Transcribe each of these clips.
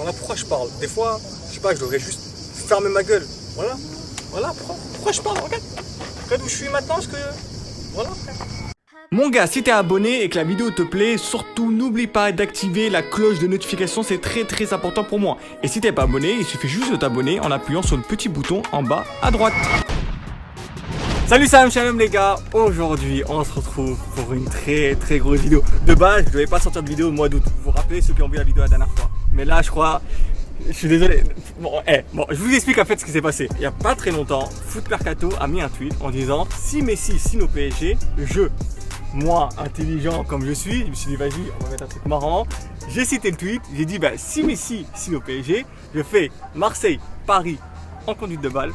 Voilà pourquoi je parle. Des fois, je sais pas, je devrais juste fermer ma gueule. Voilà. Voilà pourquoi je parle. Regarde où je suis maintenant, parce que... Voilà, frère. Mon gars, si t'es abonné et que la vidéo te plaît, surtout n'oublie pas d'activer la cloche de notification, c'est très important pour moi. Et si t'es pas abonné, il suffit juste de t'abonner en appuyant sur le petit bouton en bas à droite. Salut, salam shalom les gars. Aujourd'hui on se retrouve pour une très grosse vidéo. De base je devais pas sortir de vidéo au mois d'août. Vous vous rappelez ceux qui ont vu la vidéo la dernière fois. Mais là je crois, je suis désolé. Bon, je vous explique en fait ce qui s'est passé. Il y a pas très longtemps, Foot Mercato a mis un tweet en disant si Messi signe au PSG, moi intelligent comme je me suis dit vas-y on va mettre un truc marrant. J'ai cité le tweet, j'ai dit bah si Messi signe au PSG, je fais Marseille, Paris en conduite de balle.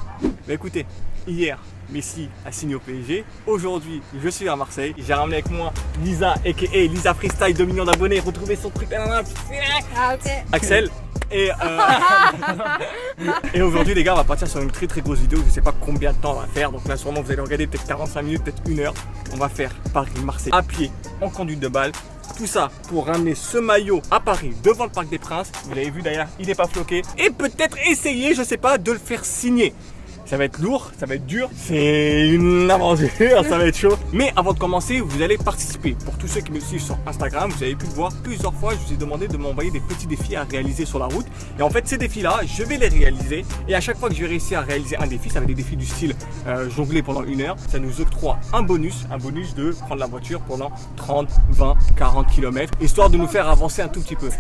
Bah écoutez, hier Messi a signé au PSG. Aujourd'hui, je suis à Marseille. J'ai ramené avec moi Lisa, a.k.a. Lisa Freestyle, 2 millions d'abonnés. Retrouvez son truc. Ah, ok. Axel. Et aujourd'hui, les gars, on va partir sur une très grosse vidéo. Je sais pas combien de temps on va faire. Donc là, sûrement, vous allez regarder peut-être 45 minutes, peut-être 1 heure. On va faire Paris-Marseille à pied, en conduite de balle. Tout ça pour ramener ce maillot à Paris, devant le Parc des Princes. Vous l'avez vu d'ailleurs, il n'est pas floqué. Et peut-être essayer, je sais pas, de le faire signer. Ça va être lourd, ça va être dur, c'est une aventure, ça va être chaud. Mais avant de commencer, vous allez participer. Pour tous ceux qui me suivent sur Instagram, vous avez pu le voir plusieurs fois, je vous ai demandé de m'envoyer des petits défis à réaliser sur la route. Et en fait, ces défis-là, je vais les réaliser. Et à chaque fois que je vais réussir à réaliser un défi, ça va être des défis du style jongler pendant 1 heure. Ça nous octroie un bonus de prendre la voiture pendant 30, 20, 40 km, histoire de nous faire avancer un tout petit peu.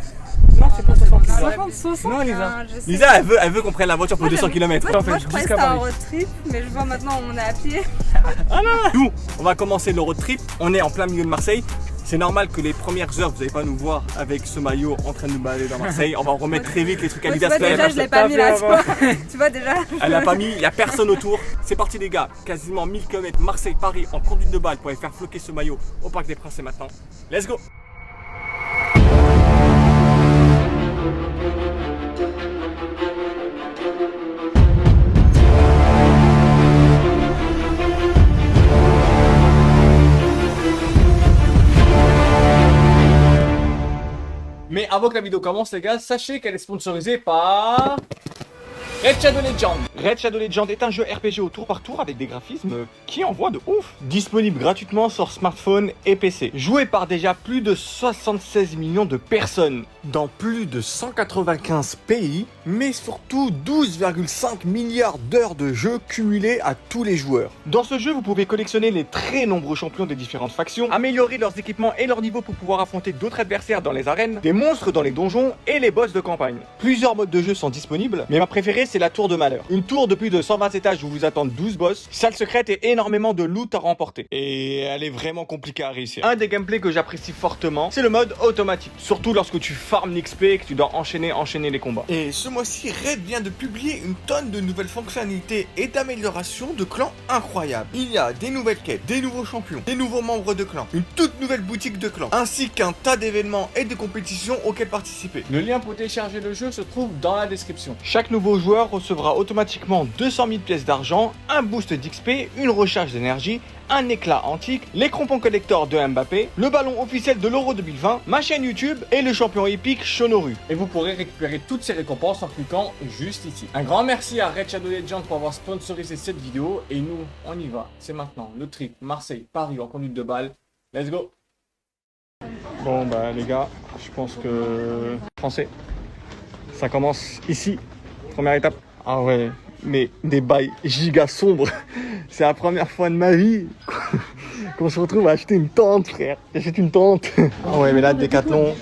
Non, c'est pas 60 km. 60, Non, Lisa. hein, je sais. Lisa, elle veut qu'on prenne la voiture pour 200 km. Moi, je croyais que c'était un road trip, mais je vois maintenant on est à pied. Ah non. Nous, on va commencer le road trip. On est en plein milieu de Marseille. C'est normal que les premières heures, vous n'allez pas nous voir avec ce maillot en train de nous balader dans Marseille. On va remettre très vite les trucs à Lisa. Tu vois, déjà, je l'ai pas mis là, tu vois. Tu vois déjà. Elle l'a pas mis, il n'y a personne autour. C'est parti les gars, quasiment 1000 km Marseille, Paris en conduite de balle pour aller faire floquer ce maillot au Parc des Princes maintenant. Let's go. Mais avant que la vidéo commence les gars, sachez qu'elle est sponsorisée par... Red Shadow Legend. Red Shadow Legend est un jeu RPG au tour par tour avec des graphismes qui envoient de ouf. Disponible gratuitement sur smartphone et PC. Joué par déjà plus de 76 millions de personnes dans plus de 195 pays, mais surtout 12,5 milliards d'heures de jeu cumulées à tous les joueurs. Dans ce jeu, vous pouvez collectionner les très nombreux champions des différentes factions, améliorer leurs équipements et leurs niveaux pour pouvoir affronter d'autres adversaires dans les arènes, des monstres dans les donjons et les boss de campagne. Plusieurs modes de jeu sont disponibles, mais ma préférée c'est la tour de malheur. Une tour de plus de 120 étages où vous attendent 12 boss, salle secrète et énormément de loot à remporter. Et elle est vraiment compliquée à réussir. Un des gameplays que j'apprécie fortement, c'est le mode automatique. Surtout lorsque tu farmes l'XP et que tu dois enchaîner les combats. Et ce mois-ci, Red vient de publier une tonne de nouvelles fonctionnalités et d'améliorations de clans incroyables. Il y a des nouvelles quêtes, des nouveaux champions, des nouveaux membres de clans, une toute nouvelle boutique de clans, ainsi qu'un tas d'événements et de compétitions auxquelles participer. Le lien pour télécharger le jeu se trouve dans la description. Chaque nouveau joueur recevra automatiquement 200 000 pièces d'argent, un boost d'XP, une recharge d'énergie, un éclat antique, les crampons collector de Mbappé, le ballon officiel de l'Euro 2020, ma chaîne YouTube et le champion épique Shonoru. Et vous pourrez récupérer toutes ces récompenses en cliquant juste ici. Un grand merci à Red Shadow Legend pour avoir sponsorisé cette vidéo et nous, on y va. C'est maintenant le trip Marseille-Paris en conduite de balle. Let's go. Bon bah les gars, je pense que français, ça commence ici. Première étape. Ah ouais, mais des bails giga sombres. C'est la première fois de ma vie qu'on se retrouve à acheter une tente, frère. J'achète une tente. Ah ouais, mais là, Decathlon,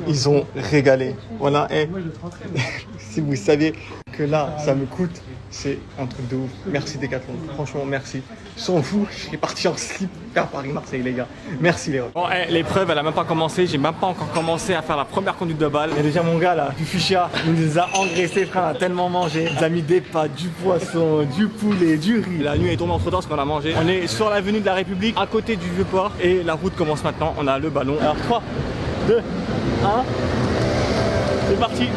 ils ont régalé. Voilà, si vous saviez que là, ça me coûte, c'est un truc de ouf. Merci Decathlon, franchement, merci. Sans vous, je serais parti en slip vers Paris-Marseille, les gars. Merci les gars. Bon, l'épreuve, elle a même pas commencé. J'ai même pas encore commencé à faire la première conduite de balle. Et déjà, mon gars, là, du fuchsia, il nous a engraissé, frère. On a tellement mangé. Il nous a mis des pâtes, du poisson, du poulet, du riz. La nuit est tombée entre temps parce qu'on a mangé. On est sur l'avenue de la République, à côté du Vieux-Port. Et la route commence maintenant. On a le ballon. Alors, 3, 2, 1. C'est parti.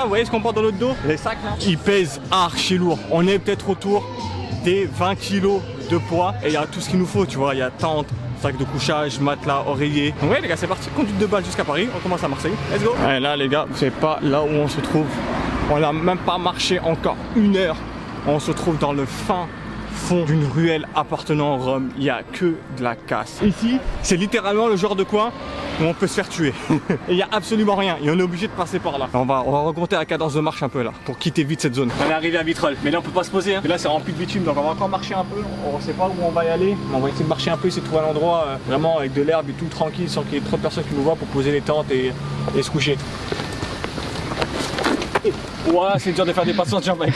là, vous voyez ce qu'on porte dans notre dos? Les sacs là, ils pèsent archi lourd. On est peut-être autour des 20 kilos de poids et il y a tout ce qu'il nous faut, tu vois. Il y a tente, sac de couchage, matelas, oreiller. Donc ouais les gars, c'est parti, conduite de balle jusqu'à Paris, on commence à Marseille. Let's go. Ouais, là les gars, c'est pas là où on se trouve. On n'a même pas marché encore 1 heure. On se trouve dans le fin fond d'une ruelle appartenant à Rome. Il n'y a que de la casse. Ici, c'est littéralement le genre de coin où on peut se faire tuer. Et il n'y a absolument rien. Et on est obligé de passer par là. On va remonter la cadence de marche un peu là, pour quitter vite cette zone. On est arrivé à Vitrolles, mais là on peut pas se poser. Hein. Et là c'est rempli de bitume, donc on va encore marcher un peu. On sait pas où on va y aller. On va essayer de marcher un peu, essayer de trouver un endroit vraiment avec de l'herbe et tout tranquille, sans qu'il y ait trop de personnes qui nous voient pour poser les tentes et se coucher. Ouais, c'est dur de faire des pas sans jambes avec.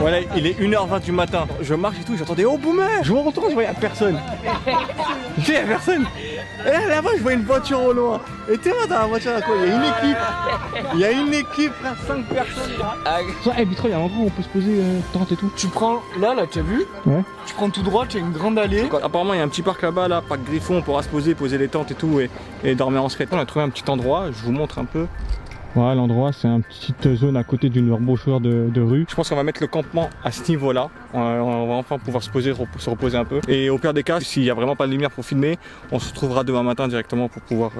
Voilà, il est 1h20 du matin. Je marche et tout, j'entendais oh boomer. Je me retourne, je vois y'a personne. Il y a personne. Et là-bas, je vois une voiture au loin. Et t'es là dans la voiture à quoi? Il y a une équipe. Il y a une équipe, frère, 5 personnes là. Eh Vitrolles, il y a un endroit où on peut se poser tente et tout. Tu prends là, tu as vu? Ouais. Tu prends tout droit, tu as une grande allée. Apparemment, il y a un petit parc là-bas, là, parc Griffon, on pourra se poser les tentes et tout et dormir en secret. On a trouvé un petit endroit, je vous montre un peu. Voilà, l'endroit, c'est une petite zone à côté d'une embouchure de rue. Je pense qu'on va mettre le campement à ce niveau-là. On va enfin pouvoir se reposer un peu. Et au pire des cas, s'il n'y a vraiment pas de lumière pour filmer, on se retrouvera demain matin directement pour pouvoir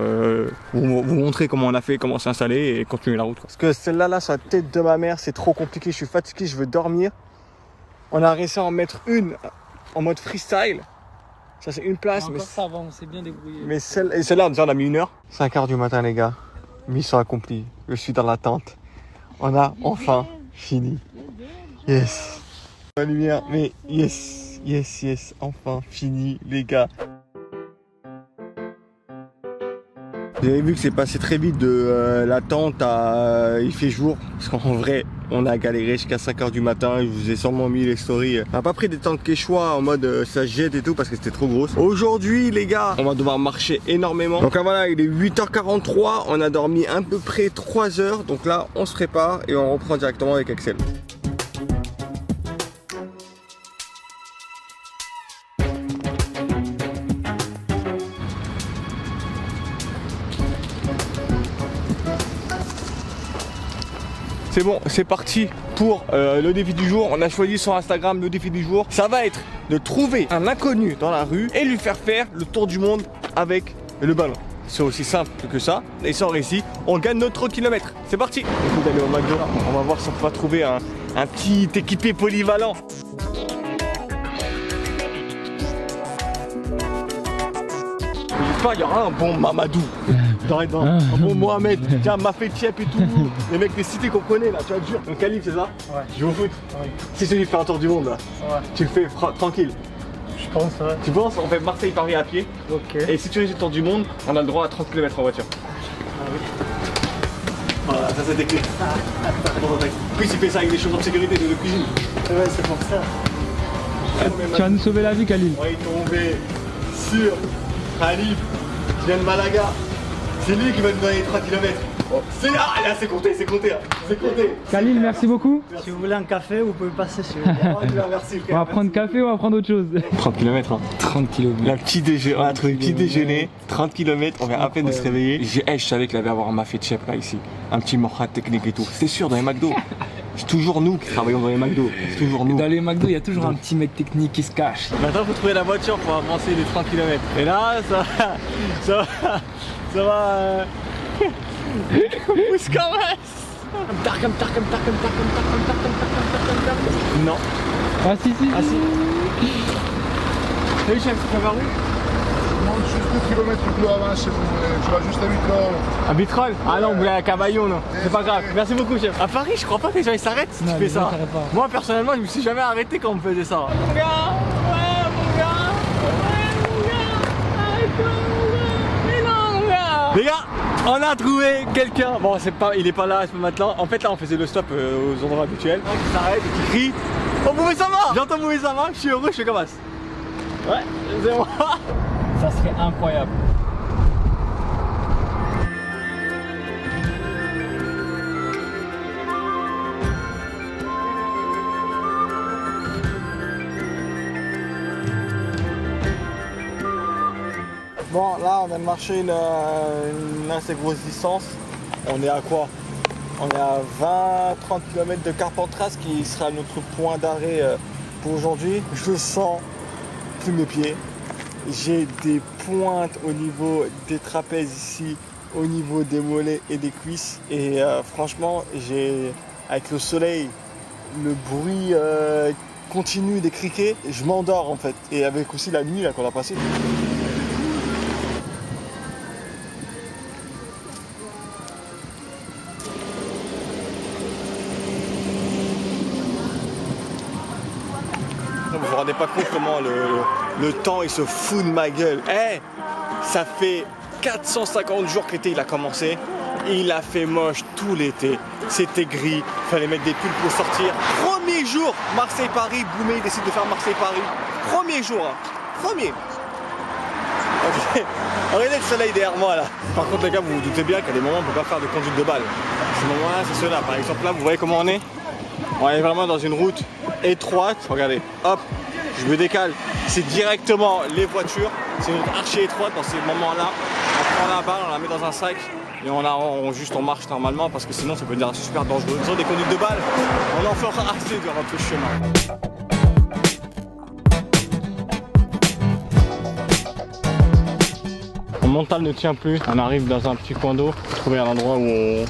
vous montrer comment on a fait, comment c'est installé et continuer la route. Parce que celle-là, là, sur la tête de ma mère, c'est trop compliqué. Je suis fatigué, je veux dormir. On a réussi à en mettre une en mode freestyle. Ça, c'est une place. Mais ça va, on s'est bien débrouillé. Mais celle-là, déjà, on a mis 1 heure. 5h du matin, les gars. Mission accomplie. Je suis dans la tente. On a enfin fini. Yes. La lumière, mais yes, yes, yes. Enfin fini, les gars. Vous avez vu que c'est passé très vite de la tente à il fait jour. Parce qu'en vrai, on a galéré jusqu'à 5h du matin. Je vous ai sûrement mis les stories. On n'a pas pris des tentes Quechua en mode ça se jette et tout parce que c'était trop grosse. Aujourd'hui, les gars, on va devoir marcher énormément. Donc là, voilà, il est 8h43. On a dormi à peu près 3 heures. Donc là, on se prépare et on reprend directement avec Axel. C'est bon, c'est parti pour le défi du jour. On a choisi sur Instagram le défi du jour. Ça va être de trouver un inconnu dans la rue et lui faire faire le tour du monde avec le ballon. C'est aussi simple que ça. Et sans récit, on gagne notre 30 km. C'est parti. Il faut d'aller au McDo. On va voir si on peut trouver un petit équipier polyvalent. Il y aura un bon Mamadou, un bon Mohamed, tiens, Mafé Tchep et tout, les mecs des cités qu'on connaît là, tu vois, dur. Donc Khalif, c'est ça? Ouais. Tu joues au foot? Oui. Si celui de faire un tour du monde là, Ouais. tu le fais tranquille. Je pense, ouais. Tu penses? On fait Marseille-Paris à pied. Ok. Et si tu réussis le tour du monde, on a le droit à 30 km en voiture. Ah oui. Voilà, ça c'est des clés. Puis il fait ça avec des chaussures de sécurité de cuisine. Ouais, c'est pour ça. Tu vas nous sauver la vie, Khalil. On est tombé sur Khalif qui vient de Malaga. C'est lui qui va nous donner 3 km. Oh. Ah là c'est compté, c'est compté, hein. C'est compté. Khalil, merci beaucoup. Si vous voulez un café, vous pouvez passer sur. Merci, On va prendre café ou on va prendre autre chose? 30 km, hein. 30 km. La petit déjeuner, on a trouvé le petit déjeuner, 30 km, on vient à peine de se réveiller. Je savais qu'il allait avoir un mafé de chef là ici, un petit morhat technique et tout. C'est sûr dans les McDo. C'est toujours nous qui travaillons dans les McDo. C'est toujours nous. Dans les McDo, il y a toujours un petit mec technique qui se cache. Maintenant, il faut trouver la voiture pour avancer les 30 km. Et là, ça va. Ouscamas. Non. Ah si. Ah si. Salut chef, ça va où? Non, juste 2 km plus avant, tu vas juste à Vitrolles. À Vitrolles? Ah non, on voulait à Cavaillon, non. C'est pas grave. Merci beaucoup chef. À Paris, je crois pas que les gens ils s'arrêtent si tu fais ça. Moi personnellement, je me suis jamais arrêté quand on me faisait ça. Mon gars, ouais mon gars, arrête-toi mon gars, mais non mon gars. Les gars, on a trouvé quelqu'un. Bon, il est pas là ce matin. En fait là, on faisait le stop aux endroits habituels. Qui s'arrête et qui crie. Oh Boubé ça va. J'entends Boubé ça va. Je suis heureux, je fais comme ça. Ouais, c'est moi. Ça serait incroyable. Bon, là, on a marché une assez grosse distance. On est à quoi? On est à 20-30 km de Carpentras qui sera notre point d'arrêt pour aujourd'hui. Je sens tous mes pieds. J'ai des pointes au niveau des trapèzes ici, au niveau des mollets et des cuisses. Et franchement, avec le soleil, le bruit continu des criquets, je m'endors en fait. Et avec aussi la nuit là qu'on a passée. Vous vous rendez pas compte comment le temps il se fout de ma gueule. Ça fait 450 jours que l'été il a commencé. Il a fait moche tout l'été. C'était gris, fallait mettre des pulls pour sortir. Premier jour, Marseille-Paris, Boumé décide de faire Marseille-Paris. Premier jour, hein. Premier. Okay. Regardez le soleil derrière moi là. Par contre les gars, vous vous doutez bien qu'à des moments on ne peut pas faire de conduite de balle. Ces moments-là, c'est ceux-là. Par exemple là, vous voyez comment on est? On est vraiment dans une route étroite. Regardez, hop, je me décale. C'est directement les voitures. C'est une route archi étroite dans ces moments-là. On prend la balle, on la met dans un sac et on marche normalement parce que sinon ça peut devenir super dangereux. Sur des conduites de balles, on en fera assez durant tout le chemin. Mon mental ne tient plus. On arrive dans un petit coin d'eau. Faut trouver un endroit où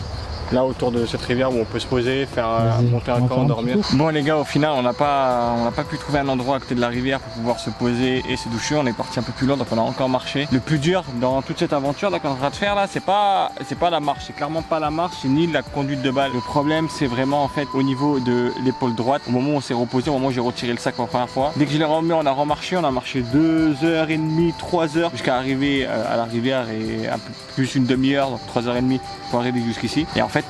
là autour de cette rivière où on peut se poser, faire monter un camp, dormir. Bon les gars, au final on n'a pas pu trouver un endroit à côté de la rivière pour pouvoir se poser et se doucher. On est parti un peu plus loin, donc on a encore marché. Le plus dur dans toute cette aventure là qu'on est en train de faire là, c'est pas la marche, c'est clairement pas la marche ni la conduite de balle. Le problème c'est vraiment en fait au niveau de l'épaule droite. Au moment où on s'est reposé, au moment où j'ai retiré le sac pour la première fois, dès que je l'ai remis, on a remarché, on a marché 2h30, 3h jusqu'à arriver à la rivière et un peu plus une demi-heure, donc 3h30 pour arriver jusqu'ici. Et en fait,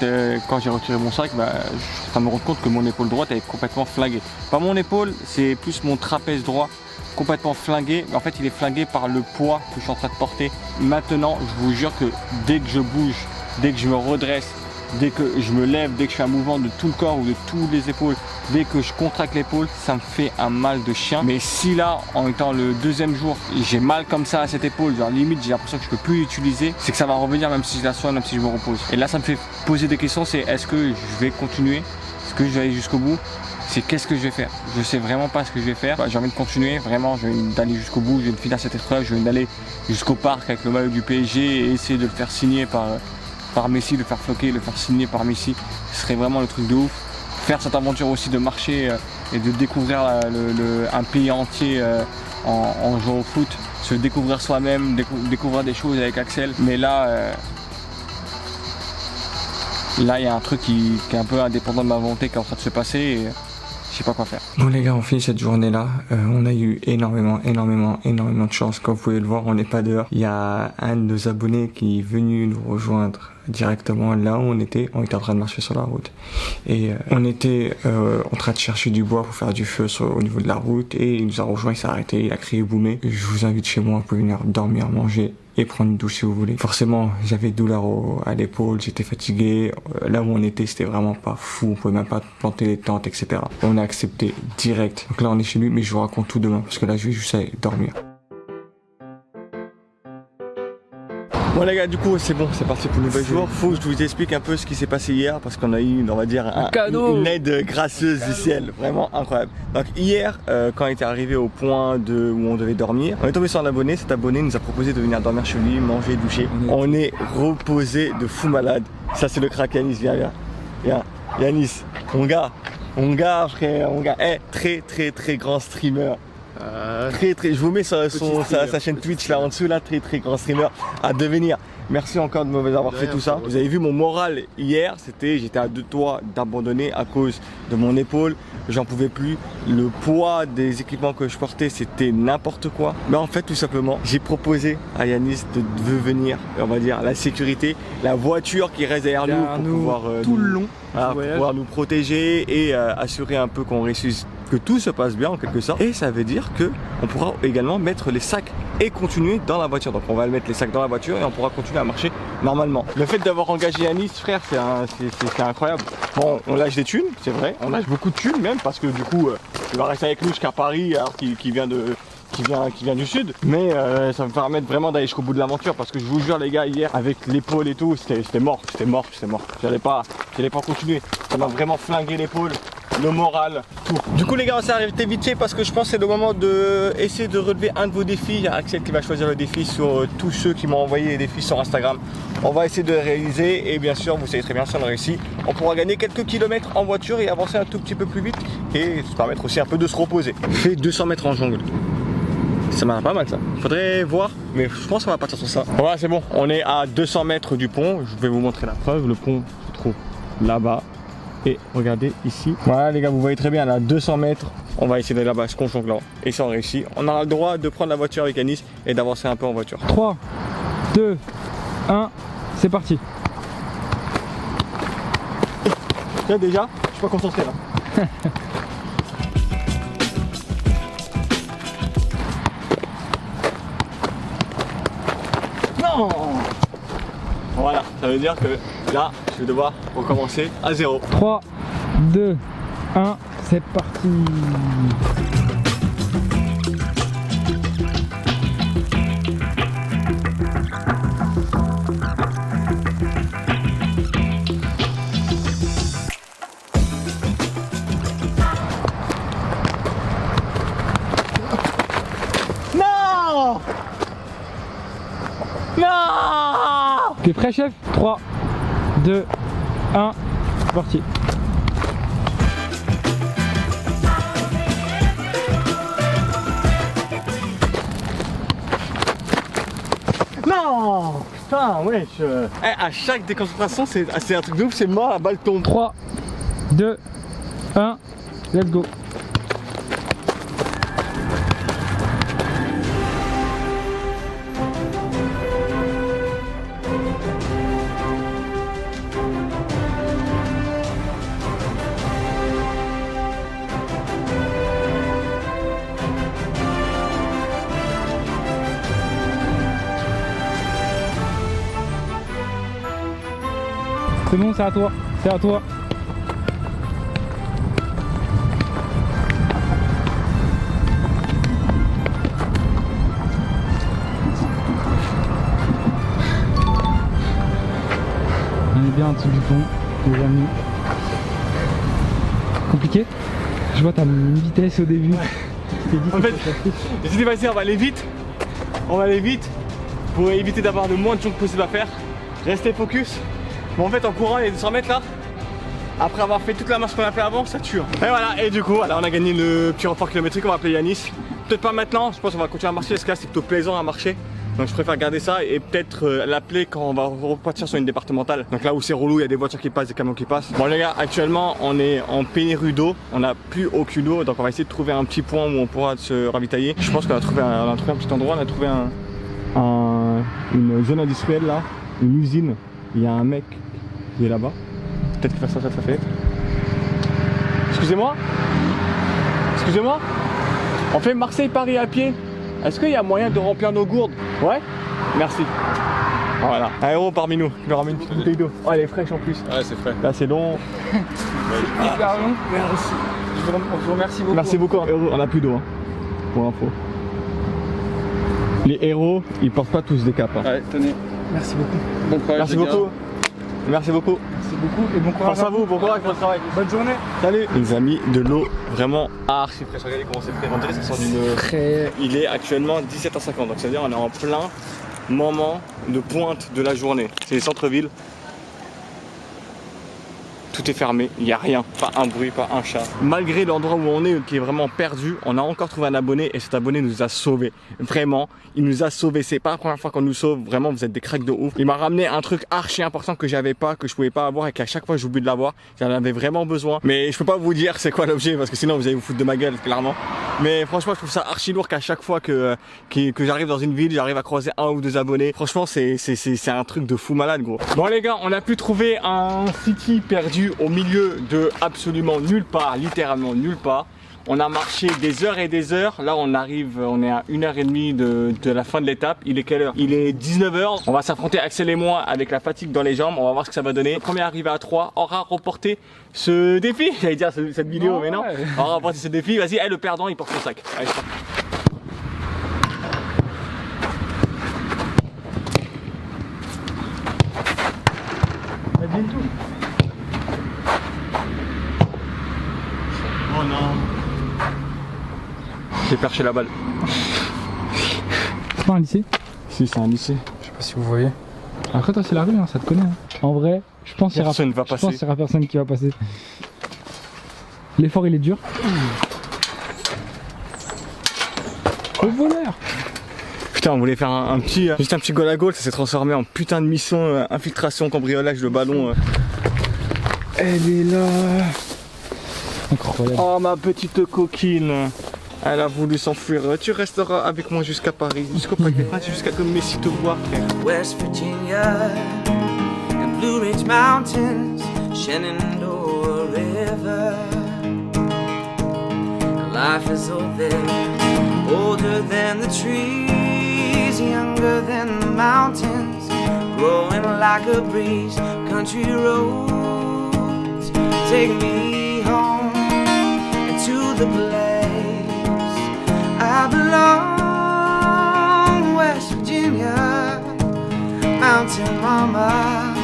quand j'ai retiré mon sac, je suis en train de me rendre compte que mon épaule droite est complètement flinguée. Pas mon épaule, c'est plus mon trapèze droit complètement flingué. En fait, il est flingué par le poids que je suis en train de porter. Maintenant, je vous jure que dès que je bouge, dès que je me redresse, dès que je me lève, dès que je fais un mouvement de tout le corps ou de toutes les épaules, dès que je contracte l'épaule, ça me fait un mal de chien. Mais si là, en étant le deuxième jour, j'ai mal comme ça à cette épaule, genre limite j'ai l'impression que je peux plus l'utiliser, c'est que ça va revenir même si je la soigne, même si je me repose. Et là ça me fait poser des questions, c'est est-ce que je vais continuer? Est-ce que je vais aller jusqu'au bout? C'est qu'est-ce que je vais faire? Je sais vraiment pas ce que je vais faire. J'ai envie de continuer, vraiment, j'ai envie d'aller jusqu'au bout, je vais finir cette épreuve, j'ai envie d'aller jusqu'au parc avec le maillot du PSG et essayer de le faire signer par Messi, le faire floquer, le faire signer par Messi, ce serait vraiment le truc de ouf. Faire cette aventure aussi de marcher et de découvrir un pays entier en jouant au foot, se découvrir soi-même, découvrir des choses avec Axel. Mais là, il y a un truc qui est un peu indépendant de ma volonté qui est en train de se passer et je sais pas quoi faire. Bon les gars, on finit cette journée là. On a eu énormément de chance. Comme vous pouvez le voir, on n'est pas dehors. Il y a un de nos abonnés qui est venu nous rejoindre directement là où on était en train de marcher sur la route. Et on était en train de chercher du bois pour faire du feu au niveau de la route et il nous a rejoint, il s'est arrêté, il a crié Boumé. Je vous invite chez moi, vous pouvez venir dormir, manger et prendre une douche si vous voulez. Forcément, j'avais douleur à l'épaule, j'étais fatigué. Là où on était, c'était vraiment pas fou, on pouvait même pas planter les tentes, etc. Et on a accepté direct. Donc là, on est chez lui, mais je vous raconte tout demain parce que là, je vais juste aller dormir. Bon les gars, du coup c'est bon, c'est parti pour le nouvel jour. Faut que je vous explique un peu ce qui s'est passé hier parce qu'on a eu, on va dire, une aide gracieuse du ciel, vraiment incroyable. Donc hier, quand on était arrivé au point où on devait dormir, on est tombé sur un abonné. Cet abonné nous a proposé de venir dormir chez lui, manger, doucher. On est reposé de fou malade. Ça c'est le crack Yanis, viens. Yanis, mon gars frère, mon gars, très grand streamer. Je vous mets sa chaîne Twitch là en dessous là, très grand streamer à devenir. Merci encore de m'avoir fait tout ça. Vous avez vu mon moral hier, j'étais à 2 doigts d'abandonner à cause de mon épaule. J'en pouvais plus. Le poids des équipements que je portais, c'était n'importe quoi. Mais en fait, tout simplement, j'ai proposé à Yanis de venir, on va dire, la sécurité, la voiture qui reste derrière nous pour pouvoir tout le long. Pour pouvoir nous protéger et assurer un peu qu'on réussisse, que tout se passe bien en quelque sorte. Et ça veut dire que on pourra également mettre les sacs et continuer dans la voiture. Donc on va mettre les sacs dans la voiture et on pourra continuer à marcher normalement. Le fait d'avoir engagé Yanis, frère, c'est incroyable. Bon, on lâche des thunes, c'est vrai. On lâche beaucoup de thunes même parce que du coup, il va rester avec nous jusqu'à Paris alors qu'il vient qui vient du sud, mais ça me permet vraiment d'aller jusqu'au bout de l'aventure parce que je vous jure les gars, hier avec l'épaule et tout, c'était mort. J'allais pas continuer. Ça m'a vraiment flingué l'épaule, le moral, tout. Du coup les gars, on s'est arrêté vite fait parce que je pense que c'est le moment de essayer de relever un de vos défis. Il y a Axel qui va choisir le défi sur tous ceux qui m'ont envoyé les défis sur Instagram. On va essayer de le réaliser et bien sûr, vous savez très bien si on a réussi, on pourra gagner quelques kilomètres en voiture et avancer un tout petit peu plus vite et se permettre aussi un peu de se reposer. Fait 200 mètres en jungle. Ça m'a pas mal ça. Faudrait voir, mais je pense qu'on va partir sur ça. Voilà, c'est bon, on est à 200 mètres du pont. Je vais vous montrer la preuve. Le pont se trouve là-bas. Et regardez ici. Voilà les gars, vous voyez très bien là, 200 mètres. On va essayer d'aller là-bas, ce qu'on jongle là. Et si on réussit, on aura le droit de prendre la voiture avec Anis et d'avancer un peu en voiture. 3, 2, 1, c'est parti. Là déjà, je suis pas concentré là. Non. Voilà, ça veut dire que là, je vais devoir recommencer à zéro. 3, 2, 1, c'est parti. Non. Non. T'es prêt chef? 3, 2, 1, c'est parti. Non. Putain, wesh. À chaque déconcentration, c'est un truc de ouf, c'est mort, la balle tombe. 3, 2, 1, let's go. C'est bon, c'est à toi, c'est à toi. On est bien en dessous du pont, les amis. Compliqué? Je vois t'as mis une vitesse au début. En fait, j'ai dit vas-y, on va aller vite. On va aller vite pour éviter d'avoir le moins de choses possible à faire. Rester focus. Mais en fait, en courant les 200 mètres là, après avoir fait toute la marche qu'on a fait avant, ça tue. Et voilà, et du coup, voilà, on a gagné le petit renfort kilométrique, on va appeler Yanis. Peut-être pas maintenant, je pense qu'on va continuer à marcher parce que là c'est plutôt plaisant à marcher. Donc je préfère garder ça et peut-être l'appeler quand on va repartir sur une départementale. Donc là où c'est relou, il y a des voitures qui passent, des camions qui passent. Bon les gars, actuellement on est en pénurie d'eau, on n'a plus aucune eau, donc on va essayer de trouver un petit point où on pourra se ravitailler. Je pense qu'on a trouvé un petit endroit, on a trouvé une zone industrielle là, une usine. Il y a un mec qui est là-bas. Peut-être qu'il va sortir de sa fenêtre. Excusez-moi. Excusez-moi. On fait Marseille-Paris à pied. Est-ce qu'il y a moyen de remplir nos gourdes? Ouais. Merci. Voilà. Un héros parmi nous. Je lui ramène une petite bouteille d'eau. Oh, elle est fraîche en plus. Ouais, c'est frais. Là, c'est long. Hyper long. Merci. On vous remercie beaucoup. Merci beaucoup. Héros, on a plus d'eau. Hein, pour info. Les héros, ils portent pas tous des capes. Hein. Ouais, tenez. Merci beaucoup. Bon courage. Merci beaucoup. Merci beaucoup. Merci beaucoup et bon courage. Pense à vous, bon courage pour le travail. Bonne journée. Salut. Il nous a mis de l'eau vraiment archi fraîche. Regardez comment c'est frais. On dirait que ça sort d'une. Très. Il est actuellement 17h50, donc ça veut dire qu'on est en plein moment de pointe de la journée. C'est les centres-villes. Tout est fermé, il n'y a rien, pas un bruit, pas un chat. Malgré l'endroit où on est, qui est vraiment perdu, on a encore trouvé un abonné et cet abonné nous a sauvés. Vraiment, il nous a sauvés. C'est pas la première fois qu'on nous sauve. Vraiment, vous êtes des cracks de ouf. Il m'a ramené un truc archi important que j'avais pas, que je pouvais pas avoir et qu'à chaque fois j'oublie de l'avoir. J'en avais vraiment besoin. Mais je peux pas vous dire c'est quoi l'objet parce que sinon vous allez vous foutre de ma gueule, clairement. Mais franchement, je trouve ça archi lourd qu'à chaque fois que j'arrive dans une ville, j'arrive à croiser un ou deux abonnés. Franchement, c'est un truc de fou malade, gros. Bon les gars, on a pu trouver un city perdu au milieu de absolument nulle part, littéralement nulle part. On a marché des heures et des heures. Là on est à 1h30 de la fin de l'étape. Il est quelle heure? Il est 19h. On va s'affronter Axel et moi avec la fatigue dans les jambes. On va voir ce que ça va donner. Le premier arrivé à 3 aura remporté ce défi. J'allais dire cette vidéo, mais non. On aura remporté ce défi. Vas-y, le perdant il porte son sac. Allez, Oh non. J'ai perché la balle. C'est pas un lycée? Si, c'est un lycée. Je sais pas si vous voyez. Après toi c'est la rue, hein, ça te connaît. Hein. En vrai, je pense qu'il y aura personne qui va passer. L'effort il est dur. Au voleur! Putain, on voulait faire juste un petit goal à goal, ça s'est transformé en putain de mission infiltration, cambriolage de ballon. Elle est là. Incroyable. Oh ma petite coquine. Elle a voulu s'enfuir. Tu resteras avec moi jusqu'à Paris, jusqu'au Parc des Princes, jusqu'à que Messi te voit, frère. West Virginia and Blue Ridge Mountains, Shenandoah River. Life is old there, older than the trees, younger than the mountains, growing like a breeze. Country roads take me home to the place I belong. West Virginia, mountain mama,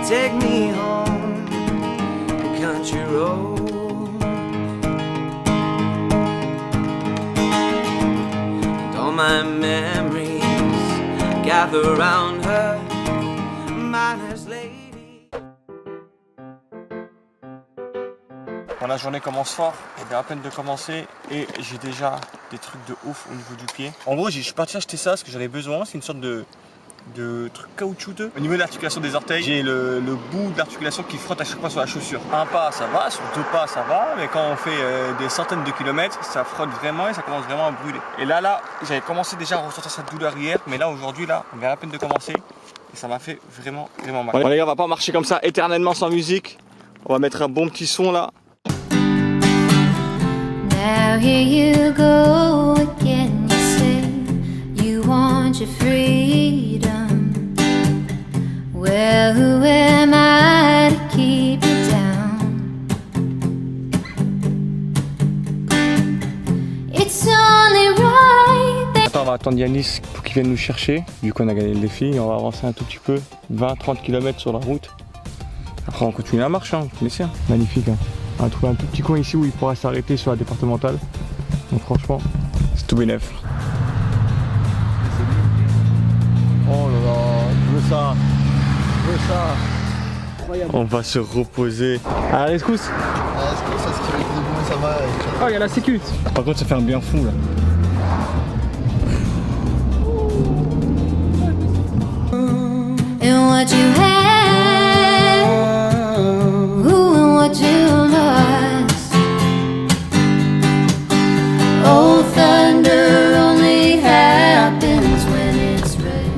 take me home, country road. My memories gather round her, miner's lady. Bon, la journée commence fort, elle vient à peine de commencer et j'ai déjà des trucs de ouf au niveau du pied. En gros, je suis parti acheter ça parce que j'en ai besoin, c'est une sorte de truc caoutchouteux. Au niveau de l'articulation des orteils, j'ai le bout de l'articulation qui frotte à chaque fois sur la chaussure. Un pas ça va, sur deux pas ça va, mais quand on fait des centaines de kilomètres, ça frotte vraiment et ça commence vraiment à brûler. Et là, j'avais commencé déjà à ressentir cette douleur hier, mais là aujourd'hui, on vient à peine de commencer et ça m'a fait vraiment mal. Bon les gars, on va pas marcher comme ça éternellement sans musique. On va mettre un bon petit son là. Now here you go again, you say you want your freedom. Well, who am I to keep you down? It's only right that... Attends, on va attendre Yanis pour qu'il vienne nous chercher. Vu qu'on a gagné le défi, on va avancer un tout petit peu, 20-30 km sur la route. Après on continue la marche, hein, vous connaissez. Hein. Magnifique, hein. On a trouvé un tout petit coin ici où il pourra s'arrêter sur la départementale. Donc franchement, c'est tout bénef. Oh là là, je veux ça. Incroyable. On va se reposer. Ah, rescousse. Ça se tire avec des bons, ça va. Oh, il y a la sécu. Par contre, ça fait un bien fou là. and what you have, ooh, and what you lost. Oh, thunder only happens when it's red.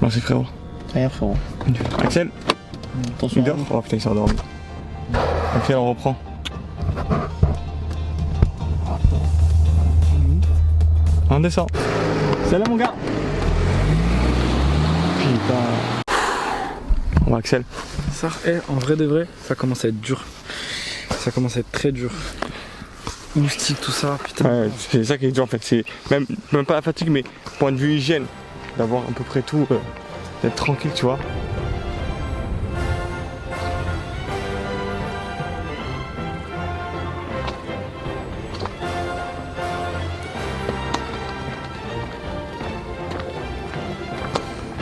Merci frérot. Rien frérot. Axel, Attention. il dort. Oh putain, il s'est endormi. Axel, on reprend. On descend. Salut mon gars. Putain. Bon Axel. Ça, en vrai de vrai, ça commence à être dur. Ça commence à être très dur. Moustique, tout ça, putain. Ouais, c'est ça qui est dur en fait. C'est même pas la fatigue, mais point de vue hygiène. D'avoir à peu près tout, d'être tranquille, tu vois.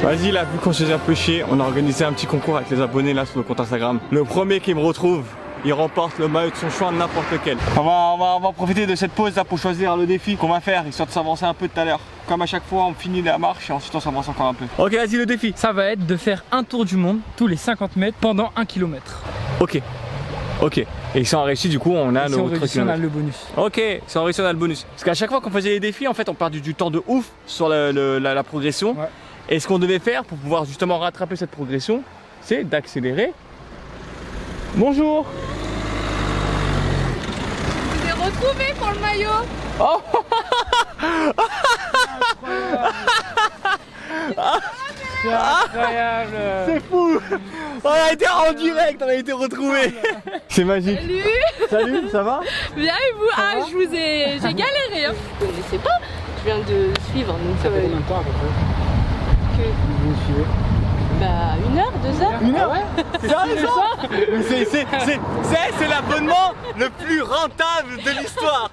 Vas-y là, vu qu'on se faisait un peu chier, on a organisé un petit concours avec les abonnés là sur le compte Instagram. Le premier qui me retrouve, il remporte le maillot de son choix, n'importe lequel. On va profiter de cette pause là pour choisir le défi qu'on va faire, histoire de s'avancer un peu tout à l'heure. Comme à chaque fois, on finit la marche et ensuite on s'avance encore un peu. Ok, vas-y le défi. Ça va être de faire un tour du monde tous les 50 mètres pendant 1 km. Ok. Et si on réussit, du coup, on a Si on notre réussit, on a kilomètre. le bonus. Ok, si on réussit, on a le bonus. Parce qu'à chaque fois qu'on faisait les défis, en fait, on perdait du temps de ouf sur la progression. Ouais. Et ce qu'on devait faire pour pouvoir justement rattraper cette progression, c'est d'accélérer. Bonjour. Je vous ai retrouvé pour le maillot. Incroyable. C'est fou. On a été en direct, on a été retrouvés. C'est magique. Salut, Salut, ça va? bien et vous? Ah, j'ai galéré, hein. Je sais pas, je viens de suivre, donc Ça fait combien de temps à peu près que, vous me suivez? bah 1 heure. heure. Une heure. C'est l'abonnement le plus rentable de l'histoire.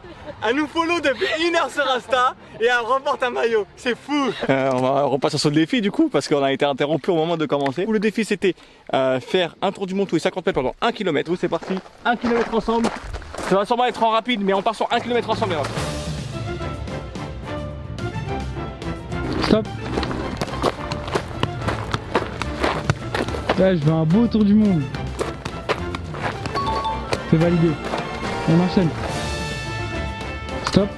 Elle nous follow depuis 1 heure sur Insta et elle remporte un maillot. C'est fou. On repasse sur le défi du coup parce qu'on a été interrompu au moment de commencer. Le défi c'était faire un tour du Mont Toué 50 mètres pendant 1 km. C'est parti, 1 km ensemble. Ça va sûrement être en rapide mais on part sur 1 km ensemble. Stop. Là, je veux un beau tour du monde. C'est validé. On enchaîne. Stop.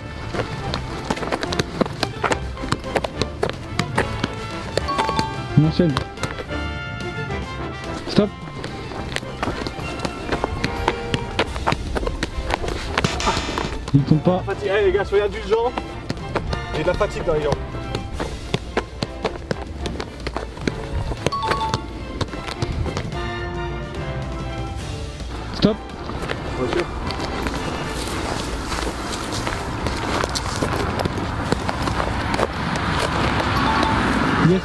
On enchaîne. Stop. Il tombe pas. Allez les gars, soyez indulgents. J'ai de la fatigue dans les jambes. Stop. Voiture. Yes.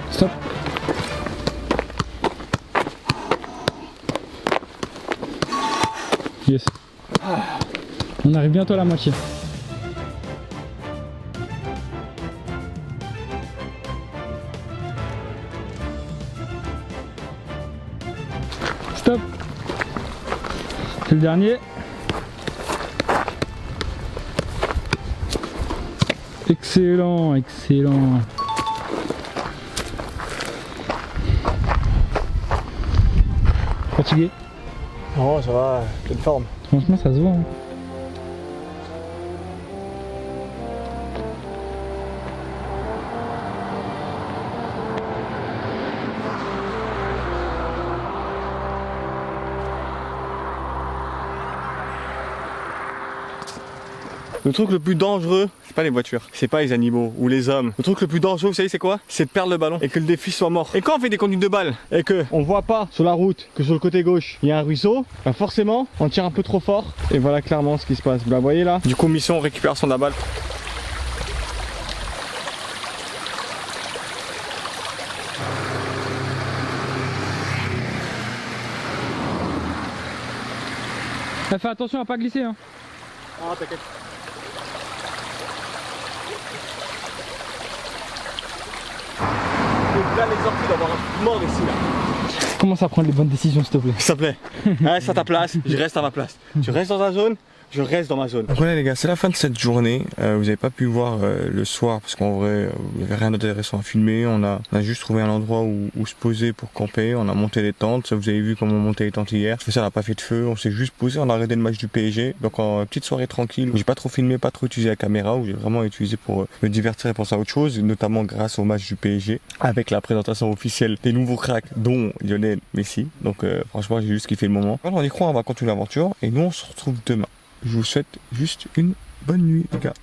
Stop. Yes. On arrive bientôt à la moitié. Stop. C'est le dernier. Excellent, excellent. Fatigué? Non, ça va, pleine forme. Franchement, ça se voit. Hein. Le truc le plus dangereux, c'est pas les voitures, c'est pas les animaux ou les hommes. Le truc le plus dangereux, vous savez c'est quoi? C'est de perdre le ballon et que le défi soit mort. Et quand on fait des conduites de balles et que on voit pas sur la route que sur le côté gauche il y a un ruisseau, bah forcément on tire un peu trop fort et voilà clairement ce qui se passe. Bah vous voyez là, du coup mission récupération de la balle. Fais attention à pas glisser. Hein. Ah t'inquiète. C'est bien l'exemple d'avoir un mort ici là. Commence à prendre les bonnes décisions s'il te plaît. S'il te plaît, reste à ta place, je reste à ma place. Tu restes dans ta zone, je reste dans ma zone. Donc voilà les gars, c'est la fin de cette journée. Vous n'avez pas pu voir le soir parce qu'en vrai, il n'y avait rien d'intéressant à filmer. On a juste trouvé un endroit où se poser pour camper. On a monté les tentes. Vous avez vu comment on montait les tentes hier. Ça, on n'a pas fait de feu. On s'est juste posé. On a regardé le match du PSG. Donc en petite soirée tranquille. J'ai pas trop filmé, pas trop utilisé la caméra. Où j'ai vraiment utilisé pour me divertir et penser à autre chose. Notamment grâce au match du PSG. Avec la présentation officielle des nouveaux cracks, dont Lionel Messi. Donc franchement, j'ai juste kiffé le moment. Alors on y croit, on va continuer l'aventure. Et nous, on se retrouve demain. Je vous souhaite juste une bonne nuit les gars.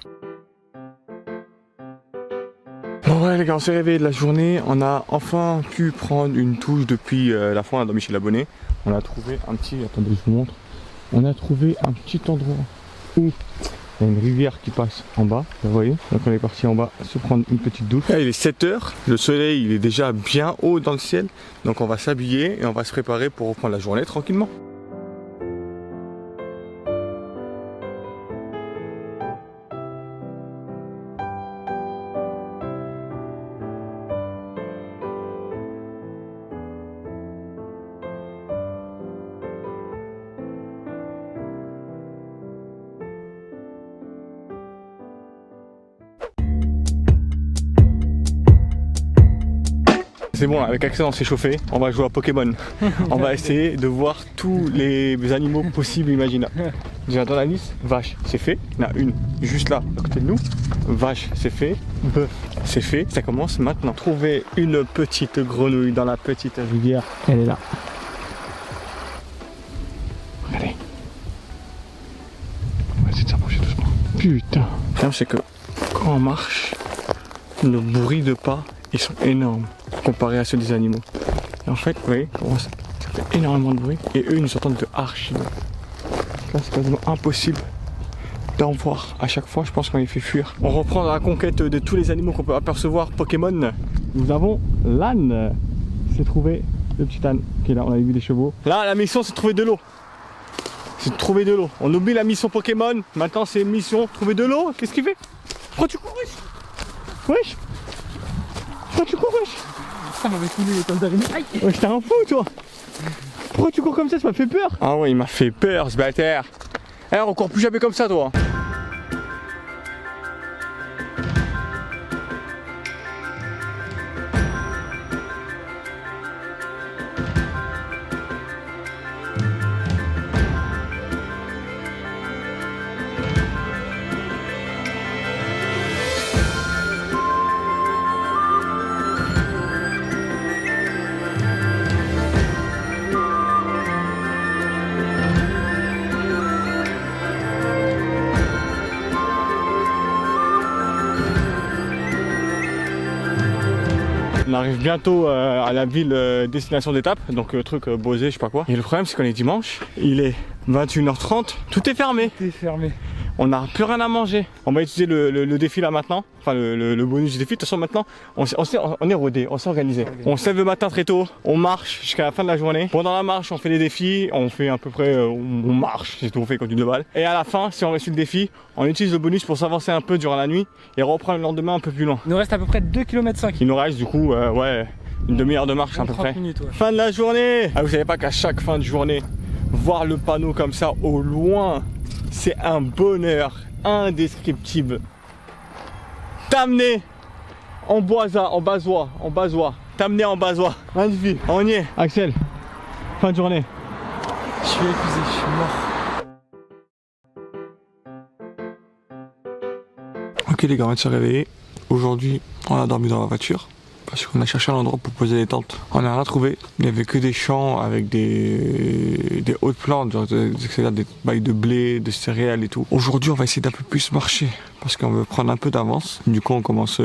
Bon ouais les gars, on s'est réveillé de la journée, on a enfin pu prendre une touche depuis la fois on a dormi chez l'abonné. On a trouvé un petit, attendez je vous montre, on a trouvé un petit endroit où il y a une rivière qui passe en bas, vous voyez. Donc on est parti en bas se prendre une petite douche. Là, il est 7 h, le soleil il est déjà bien haut dans le ciel. Donc on va s'habiller et on va se préparer pour reprendre la journée tranquillement. C'est bon, avec Axel on s'est chauffé, on va jouer à Pokémon. On va essayer de voir tous les animaux possibles et imaginables. Déjà dans la liste, vache, c'est fait. Il y en a une juste là, à côté de nous. Vache, c'est fait. Bœuf, c'est fait. Ça commence maintenant. Trouver une petite grenouille dans la petite rivière. Elle est là. Regardez. On va essayer de s'approcher doucement. Putain. Le problème c'est que quand on marche, le bruit de pas, ils sont énormes comparé à ceux des animaux. Et en fait, vous voyez, ça fait énormément de bruit. Et eux, ils nous entendent de archi loin. Là c'est quasiment impossible d'en voir à chaque fois, je pense qu'on les fait fuir. On reprend la conquête de tous les animaux qu'on peut apercevoir Pokémon. Nous avons l'âne. C'est trouvé le petit âne qui est là, on avait vu des chevaux. Là la mission c'est de trouver de l'eau. C'est de trouver de l'eau. On oublie la mission Pokémon, maintenant c'est une mission trouver de l'eau. Qu'est-ce qu'il fait? Pourquoi tu cours, wesh? Wesh? Pourquoi tu cours, wesh? Ça m'avait coulé les toiles d'araignée. Aïe! Wesh, t'es un fou toi! Pourquoi tu cours comme ça m'a fait peur! Ah ouais, il m'a fait peur ce bâtard! Eh, on court plus jamais comme ça toi! On arrive bientôt à la ville destination d'étape, donc truc Bosé, je sais pas quoi. Et le problème c'est qu'on est dimanche, il est 21h30, tout est fermé. Tout est fermé. On n'a plus rien à manger. On va utiliser le défi là maintenant, enfin le bonus du défi. De toute façon maintenant, on est rodé, on s'est organisé. On se lève le matin très tôt, on marche jusqu'à la fin de la journée. Pendant la marche, on fait des défis, on fait à peu près, on marche, c'est tout, on fait quand une de balle. Et à la fin, si on réussit le défi, on utilise le bonus pour s'avancer un peu durant la nuit et reprendre le lendemain un peu plus loin. Il nous reste à peu près 2,5 km. Il nous reste du coup, ouais, une demi-heure de marche à peu près. Minutes, ouais. Fin de la journée. Ah, vous savez pas qu'à chaque fin de journée, voir le panneau comme ça au loin, c'est un bonheur indescriptible. T'amener en basois, t'amener en basois. Magnifique. On y est. Axel, fin de journée. Je suis épuisé, je suis mort. Ok les gars, on va se réveiller. Aujourd'hui, on a dormi dans la voiture. Parce qu'on a cherché un endroit pour poser les tentes. On n'a rien trouvé. Il n'y avait que des champs avec des hautes plantes, genre des bails de blé, de céréales et tout. Aujourd'hui, on va essayer d'un peu plus marcher parce qu'on veut prendre un peu d'avance. Du coup, on commence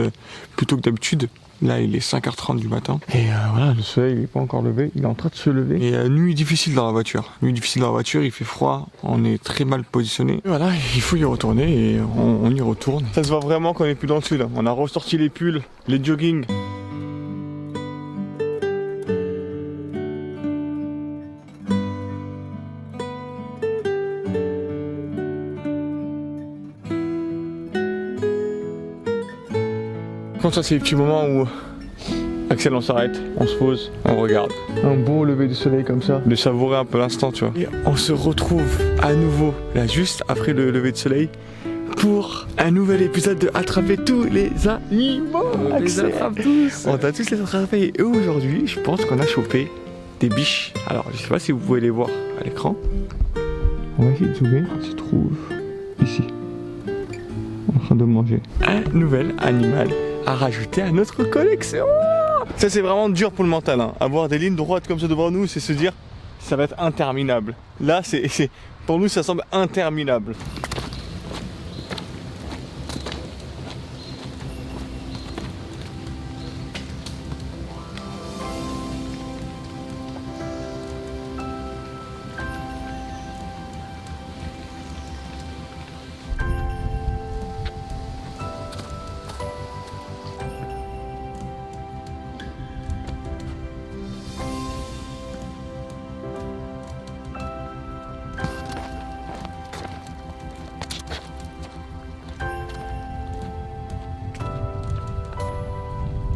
plus tôt que d'habitude. Là, il est 5h30 du matin. Et voilà, le soleil il n'est pas encore levé. Il est en train de se lever. Et nuit difficile dans la voiture. Nuit difficile dans la voiture, il fait froid. On est très mal positionné. Et voilà, il faut y retourner et on y retourne. Ça se voit vraiment qu'on est plus dans le sud. On a ressorti les pulls, les joggings. Ça c'est les petits moments où Axel on s'arrête, on se pose, on regarde un beau lever du soleil comme ça, de savourer un peu l'instant tu vois. Et on se retrouve à nouveau là juste après le lever de soleil pour un nouvel épisode de Attraper tous les animaux. On les attrape tous. On va tous les attraper et aujourd'hui je pense qu'on a chopé des biches. Alors je sais pas si vous pouvez les voir à l'écran. On va essayer de zoomer. Il se trouve ici en train de manger un nouvel animal à rajouter à notre collection. Ça c'est vraiment dur pour le mental, hein. Avoir des lignes droites comme ça devant nous, c'est se dire ça va être interminable. Là c'est pour nous ça semble interminable.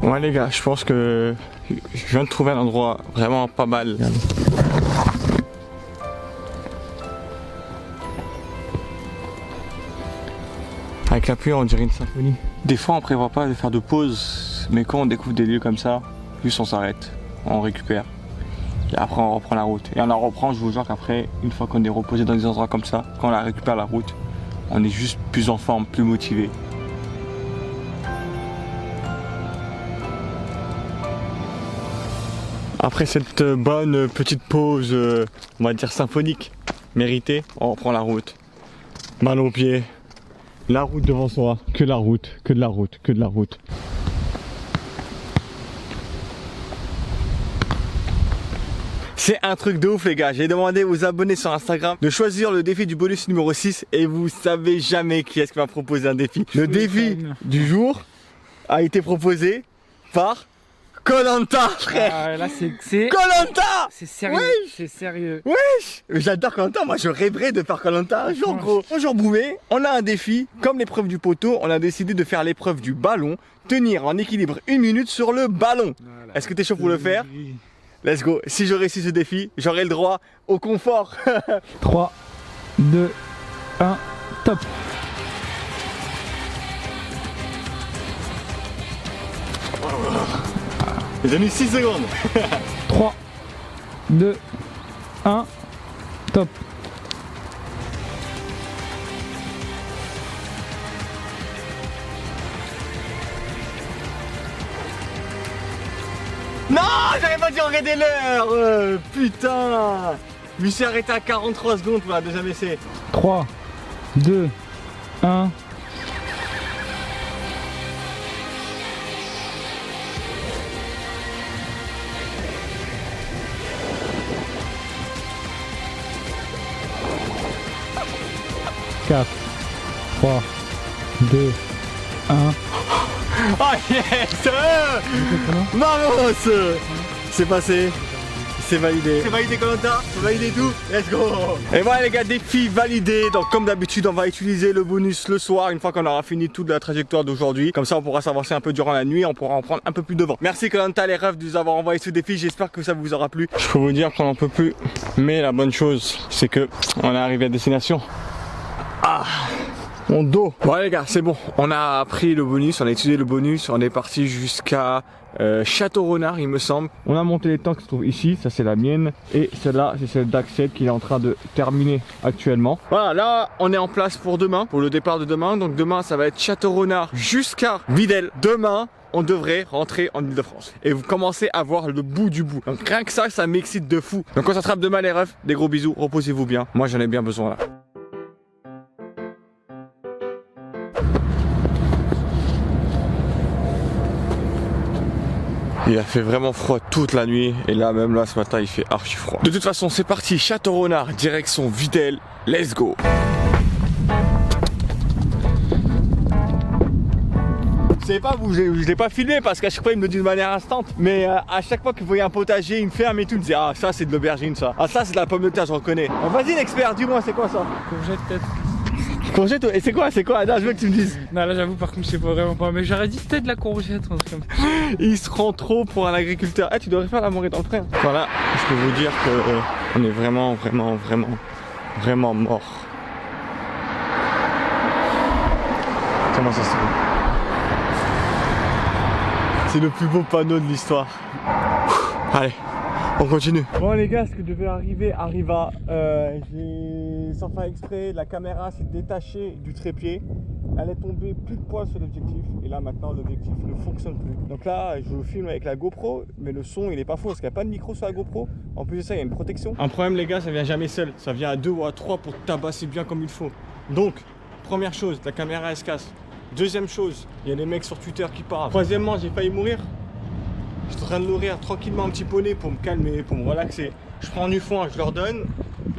Ouais les gars, je pense que je viens de trouver un endroit vraiment pas mal. Regardez. Avec la pluie on dirait une symphonie. Des fois on prévoit pas de faire de pause, mais quand on découvre des lieux comme ça, juste on s'arrête, on récupère. Et après on reprend la route. Et on la reprend, je vous jure qu'après, une fois qu'on est reposé dans des endroits comme ça, quand on la récupère la route, on est juste plus en forme, plus motivé. Après cette bonne petite pause, on va dire symphonique, méritée, on reprend la route. Mal aux pieds, la route devant soi, que la route, que de la route, que de la route. C'est un truc de ouf les gars, j'ai demandé aux abonnés sur Instagram de choisir le défi du bonus numéro 6 et vous savez jamais qui est-ce qui va proposer un défi. Le défi du jour a été proposé par Koh-Lanta, frère. Ah, là c'est Koh-Lanta. c'est sérieux, Wesh. c'est sérieux. Wesh. J'adore Koh-Lanta, moi je rêverais de faire Koh-Lanta un jour gros. Bonjour Bouvet, on a un défi, comme l'épreuve du poteau, on a décidé de faire l'épreuve du ballon, tenir en équilibre 1 minute sur le ballon. Voilà. Est-ce que t'es chaud pour le faire? Let's go, si je réussis ce défi, j'aurai le droit au confort. 3, 2, 1, top. J'ai mis 6 secondes. 3, 2, 1, top. Non, j'avais pas dû regarder l'heure. Putain. Je me suis arrêté à 43 secondes pour la deuxième essai. 3, 2, 1. Quatre, 3, 2, 1. Oh yes. Vamos. C'est passé. C'est validé. C'est validé Koh-Lanta. C'est validé tout. Let's go. Et voilà les gars, défi validé. Donc comme d'habitude, on va utiliser le bonus le soir une fois qu'on aura fini toute la trajectoire d'aujourd'hui. Comme ça, on pourra s'avancer un peu durant la nuit. On pourra en prendre un peu plus devant. Merci Koh-Lanta les refs de nous avoir envoyé ce défi. J'espère que ça vous aura plu. Je peux vous dire qu'on n'en peut plus. Mais la bonne chose, c'est que on est arrivé à destination. Ah, mon dos. Bon les gars, c'est bon. On a pris le bonus, on a utilisé le bonus. On est parti jusqu'à Château-Renard, il me semble. On a monté les temps qui se trouvent ici. Ça c'est la mienne. Et celle-là, c'est celle d'Axel qui est en train de terminer actuellement. Voilà, là on est en place pour demain, pour le départ de demain. Donc demain ça va être Château-Renard jusqu'à Videl. Demain on devrait rentrer en Ile-de-France. Et vous commencez à voir le bout du bout. Donc rien que ça m'excite de fou. Donc on s'attrape demain les refs. Des gros bisous, reposez-vous bien. Moi j'en ai bien besoin là. Il a fait vraiment froid toute la nuit et là même là ce matin il fait archi froid. De toute façon c'est parti, Château-Renard, direction Videl, let's go. Vous savez pas, je l'ai pas filmé parce qu'à chaque fois il me le dit de manière instante. Mais à chaque fois qu'il voyait un potager, il me ferme et tout, il me disait ah ça c'est de l'aubergine ça. Ah ça c'est de la pomme de terre, je reconnais. Vas-y l'expert, dis-moi c'est quoi ça? Courgette peut-être. Courgette, et c'est quoi? Là je veux que tu me dises. Non là j'avoue par contre je sais pas vraiment pas. Mais j'aurais dit peut-être la courgette ou un truc comme ça. Il se rend trop pour un agriculteur. Eh tu devrais faire la morée dans le frein. Voilà, je peux vous dire que on est vraiment mort. Comment ça se fait? C'est le plus beau panneau de l'histoire. Allez, on continue. Bon les gars, ce que devait arriver arriva. J'ai sans faire exprès, la caméra s'est détachée du trépied. Elle est tombée plus de poids sur l'objectif. Et là maintenant l'objectif ne fonctionne plus. Donc là je filme avec la GoPro, mais le son il est pas faux parce qu'il n'y a pas de micro sur la GoPro. En plus de ça il y a une protection. Un problème les gars, ça vient jamais seul. Ça vient à 2 ou à 3 pour tabasser bien comme il faut. Donc, première chose, la caméra elle se casse. Deuxième chose, il y a des mecs sur Twitter qui parlent. Troisièmement, j'ai failli mourir. J'étais en train de nourrir tranquillement un petit poney pour me calmer, pour me relaxer. Je prends du foin, je leur donne.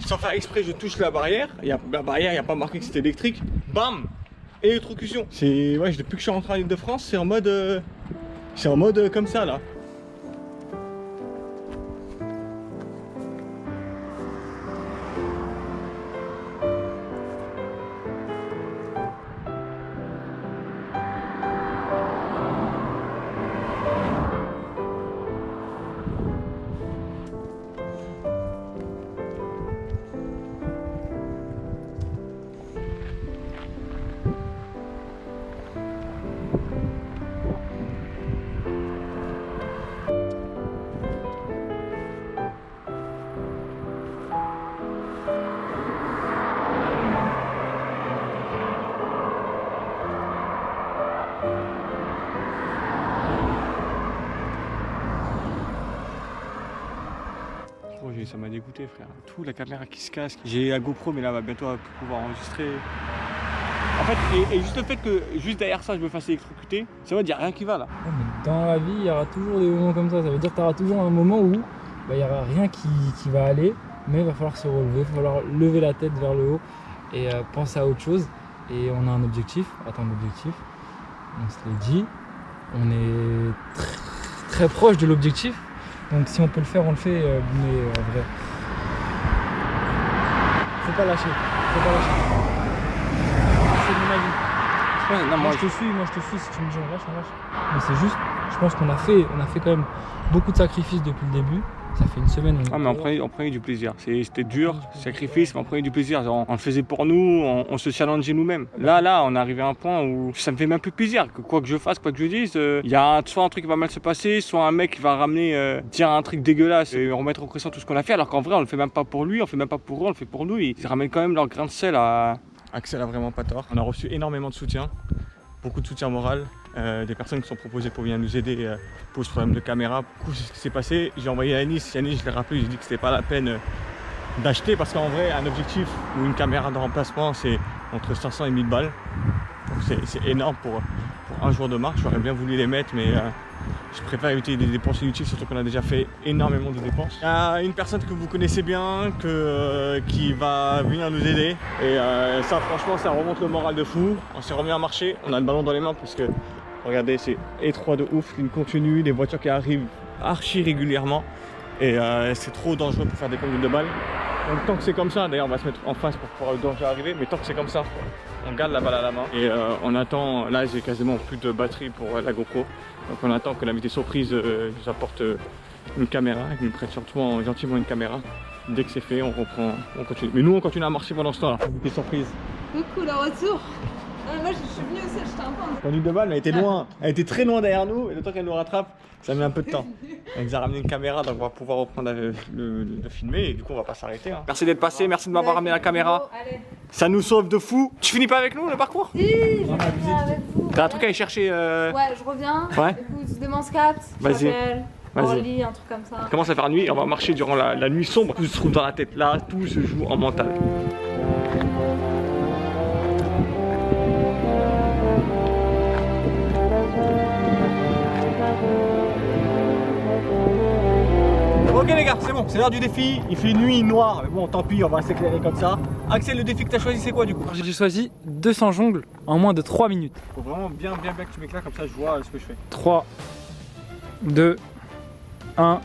Sans faire exprès, je touche la barrière. La barrière, il n'y a pas marqué que c'était électrique. Bam! Électrocution. C'est ouais, depuis que je suis rentré en Ile-de-France, c'est en mode comme ça là. Ça m'a dégoûté frère, tout la caméra qui se casse. J'ai la GoPro mais là va bientôt pouvoir enregistrer. En fait, et juste le fait que juste derrière ça je me fasse électrocuter, ça veut dire rien qui va là. Mais dans la vie il y aura toujours des moments comme ça, ça veut dire que tu auras toujours un moment où il n'y aura rien qui va aller, mais il va falloir se relever, il va falloir lever la tête vers le haut et penser à autre chose. Et on a un objectif, atteindre l'objectif, on se l'est dit, on est très proche de l'objectif, donc si on peut le faire, on le fait, mais en vrai, faut pas lâcher, c'est mon avis. Ouais, non, moi je te suis, si tu me dis on lâche, mais c'est juste, je pense qu'on a fait quand même beaucoup de sacrifices depuis le début. Ça fait une semaine. Ah mais on prenait du plaisir. C'était dur, sacrifice, mais on prenait du plaisir. On le faisait pour nous, on se challengeait nous-mêmes. Là, on est arrivé à un point où ça me fait même plus plaisir. Que quoi que je fasse, quoi que je dise, il y a soit un truc qui va mal se passer, soit un mec qui va ramener, dire un truc dégueulasse et remettre en question tout ce qu'on a fait. Alors qu'en vrai, on le fait même pas pour lui, on le fait même pas pour eux, on le fait pour nous. Ils ramènent quand même leur grain de sel à... Axel a vraiment pas tort. On a reçu énormément de soutien. Beaucoup de soutien moral, des personnes qui sont proposées pour venir nous aider pour ce problème de caméra. Du coup, c'est ce qui s'est passé. J'ai envoyé à Yanis, je l'ai rappelé, j'ai dit que c'était pas la peine d'acheter parce qu'en vrai, un objectif ou une caméra de remplacement, c'est entre 500 et 1000 balles. Donc c'est énorme pour un jour de marche. J'aurais bien voulu les mettre, mais je préfère éviter des dépenses inutiles, surtout qu'on a déjà fait énormément de dépenses. Il y a une personne que vous connaissez bien, qui va venir nous aider. Et ça, franchement, ça remonte le moral de fou. On s'est remis à marcher, on a le ballon dans les mains parce que, regardez, c'est étroit de ouf, une continue, des voitures qui arrivent archi régulièrement. Et c'est trop dangereux pour faire des conduites de balles. Donc tant que c'est comme ça, d'ailleurs on va se mettre en face pour pouvoir le danger arriver, mais tant que c'est comme ça, on garde la balle à la main. Et on attend, là j'ai quasiment plus de batterie pour la GoPro. Donc on attend que l'invité surprise nous apporte une caméra, qu'il nous prête gentiment une caméra. Dès que c'est fait, on reprend, on continue. Mais nous on continue à marcher pendant ce temps là. Invité surprise. Coucou, le retour. Moi je suis venue aussi, j'étais un peu. Conduite de balle, mais elle était loin, elle était très loin derrière nous, et le temps qu'elle nous rattrape, ça met un peu de temps. Elle nous a ramené une caméra, donc on va pouvoir reprendre le filmer, et du coup on va pas s'arrêter. Hein. Merci d'être passé, merci de m'avoir ramené la caméra. Allez. Ça nous sauve de fou. Tu finis pas avec nous le parcours? Si, je viens avec vous. T'as un truc à aller chercher Ouais, je reviens. Ouais. Écoute, demande 4. Vas-y. Vas-y. Lit, un truc comme ça. Il commence à faire nuit, on va marcher durant la nuit sombre. Tout se trouve dans la tête là, tout se joue en mental. Ok les gars, c'est bon, c'est l'heure du défi. Il fait nuit noire, mais bon tant pis, on va s'éclairer comme ça. Axel, le défi que t'as choisi c'est quoi du coup? J'ai choisi 200 jongles en moins de 3 minutes. Faut vraiment bien que tu m'éclaires comme ça je vois ce que je fais. 3, 2, 1.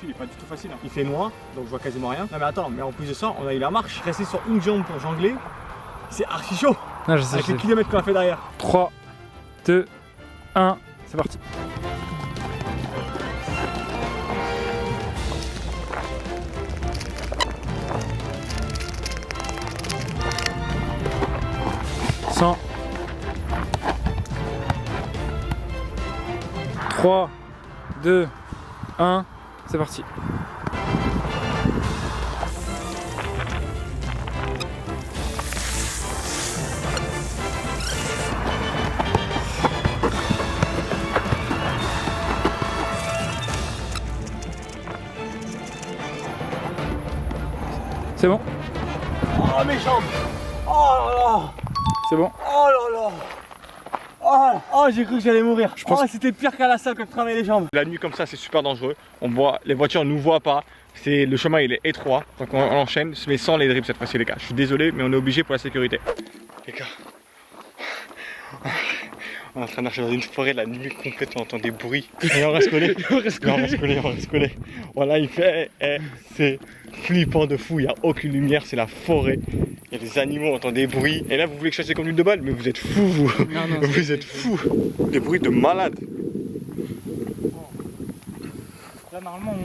Il est pas du tout facile, hein. Il fait noir, donc je vois quasiment rien. Non mais attends, mais en plus de ça, on a eu la marche, rester sur une jambe pour jongler, c'est archi chaud. Non, je sais, avec les kilomètres qu'on a fait derrière. 3, 2, 1, c'est parti. Cent. 3, 2, 1, c'est parti. C'est bon? Oh mes jambes! Oh là là! C'est bon? Oh là là! Oh, j'ai cru que j'allais mourir. Je pense que c'était pire qu'à la salle quand je travaillais les jambes. La nuit comme ça, c'est super dangereux. On voit, les voitures ne nous voient pas. Le chemin il est étroit. Donc on enchaîne, mais sans les dribbles cette fois-ci les gars. Je suis désolé, mais on est obligé pour la sécurité. Les gars, on est en train de marcher dans une forêt la nuit complète, on entend des bruits. Et on reste collé. on reste collé. Voilà, il fait. C'est flippant de fou, il n'y a aucune lumière, c'est la forêt. Il y a des animaux, on entend des bruits. Et là, vous voulez que je fasse des conduites de balles? Mais vous êtes fous, vous. Non, vous êtes fous. Des bruits de malades. Là, normalement,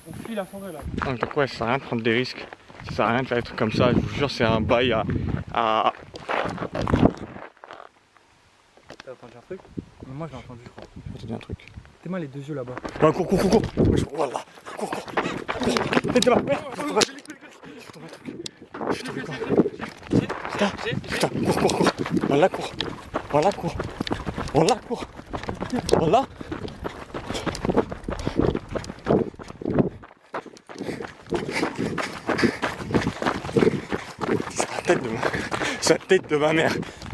on fuit la forêt là. Donc, ouais, ça sert à rien de prendre des risques. Ça sert à rien de faire des trucs comme ça. Je vous jure, c'est un bail à. T'as entendu un truc? Moi, j'ai entendu, je crois. J'ai entendu un truc. Mettez-moi les deux yeux là-bas. Non, cours. Voilà. Cours. Mettez-moi. Je vais tomber quoi? Putain, cours. Voilà, cours. Voilà. Sa tête de ma mère.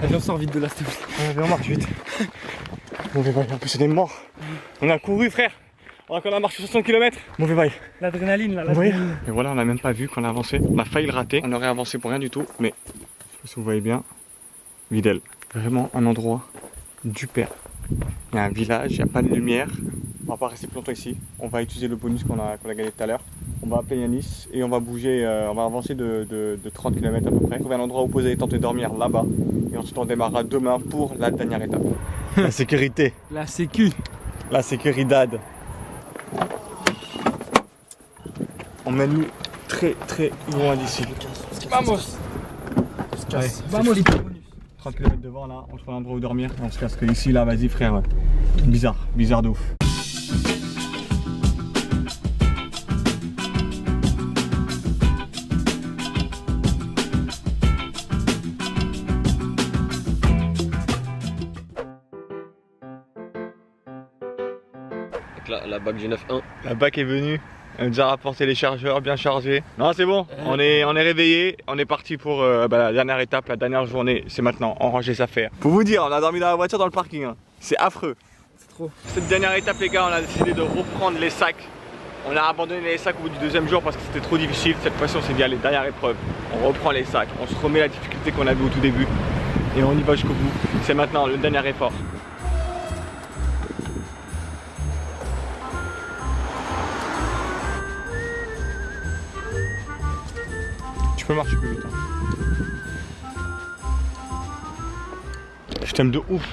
J'en sors vite de là, s'il te plaît. Viens, on marche vite. Mauvais bail, en plus on est mort. On a couru, frère. On a marché 60 km. Mauvais bail. L'adrénaline là, Vous voyez? Et voilà, on n'a même pas vu qu'on a avancé. On a failli le rater. On aurait avancé pour rien du tout. Mais, je sais pas si vous voyez bien, Videl. Vraiment un endroit du père. Il y a un village, il n'y a pas de lumière. On va pas rester plus longtemps ici. On va utiliser le bonus qu'on a gagné tout à l'heure. On va appeler Yanis et on va bouger, on va avancer de 30 km à peu près. Trouver un endroit où poser les tentes et dormir là-bas. Et ensuite on démarrera demain pour la dernière étape. La sécurité. La sécu. La sécuridad. Emmène-nous très loin d'ici. Vamos. Ouais. Vamos les 30 km devant là, on trouve un endroit où dormir. On se casse que ici là, vas-y frère. Bizarre de ouf. La BAC du 9.1. La BAC est venue, elle nous a rapporté les chargeurs bien chargés. Non c'est bon, on est réveillé, on est parti pour la dernière étape, la dernière journée, c'est maintenant, on range les affaires. Pour vous dire, on a dormi dans la voiture dans le parking, hein. C'est affreux. C'est trop. Cette dernière étape les gars, on a décidé de reprendre les sacs. On a abandonné les sacs au bout du deuxième jour parce que c'était trop difficile. Cette fois-ci on s'est dit allez, dernière épreuve, on reprend les sacs, on se remet la difficulté qu'on avait au tout début et on y va jusqu'au bout. C'est maintenant le dernier effort. Tu peux marcher plus vite. Hein. Je t'aime de ouf.